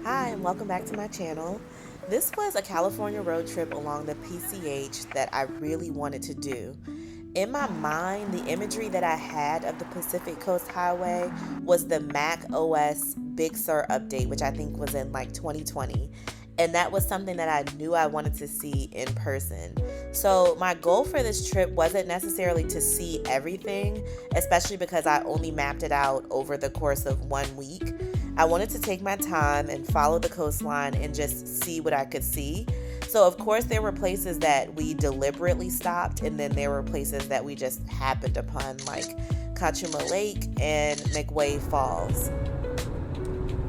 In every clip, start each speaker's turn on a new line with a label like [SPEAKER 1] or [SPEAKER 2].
[SPEAKER 1] Hi, and welcome back to my channel. This was a California road trip along the PCH that I really wanted to do. In my mind, the imagery that I had of the Pacific Coast Highway was the Mac OS Big Sur update, which I think was in like 2020. And that was something that I knew I wanted to see in person. So, my goal for this trip wasn't necessarily to see everything, especially because I only mapped it out over the course of 1 week. I wanted to take my time and follow the coastline and just see what I could see. So, of course, there were places that we deliberately stopped, and then there were places that we just happened upon, like Kachuma Lake and McWay Falls.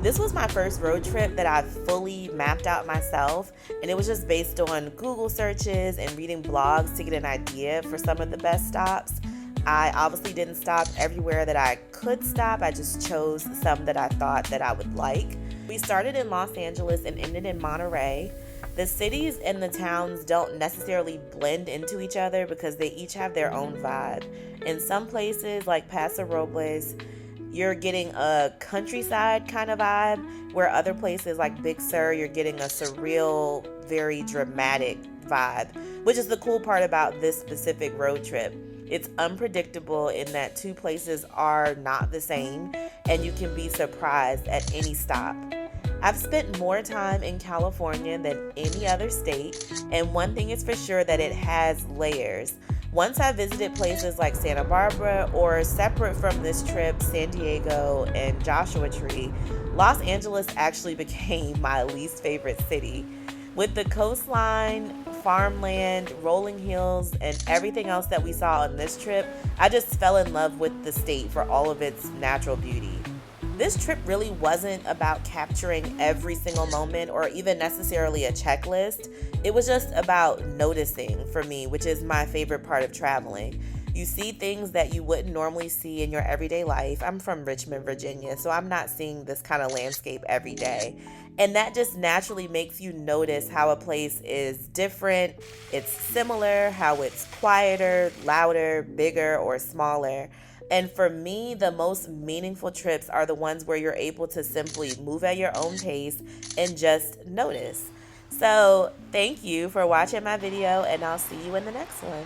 [SPEAKER 1] This was my first road trip that I fully mapped out myself, and it was just based on Google searches and reading blogs to get an idea for some of the best stops. I obviously didn't stop everywhere that I could stop. I just chose some that I thought that I would like. We started in Los Angeles and ended in Monterey. The cities and the towns don't necessarily blend into each other because they each have their own vibe. In some places, like Paso Robles, you're getting a countryside kind of vibe, where other places like Big Sur, you're getting a surreal, very dramatic vibe, which is the cool part about this specific road trip. It's unpredictable in that two places are not the same, and you can be surprised at any stop. I've spent more time in California than any other state, and one thing is for sure, that it has layers. Once I visited places like Santa Barbara, or separate from this trip, San Diego and Joshua Tree, Los Angeles actually became my least favorite city. With the coastline, farmland, rolling hills, and everything else that we saw on this trip, I just fell in love with the state for all of its natural beauty. This trip really wasn't about capturing every single moment or even necessarily a checklist. It was just about noticing for me, which is my favorite part of traveling. You see things that you wouldn't normally see in your everyday life. I'm from Richmond, Virginia, so I'm not seeing this kind of landscape every day. And that just naturally makes you notice how a place is different, it's similar, how it's quieter, louder, bigger, or smaller. And for me, the most meaningful trips are the ones where you're able to simply move at your own pace and just notice. So, thank you for watching my video, and I'll see you in the next one.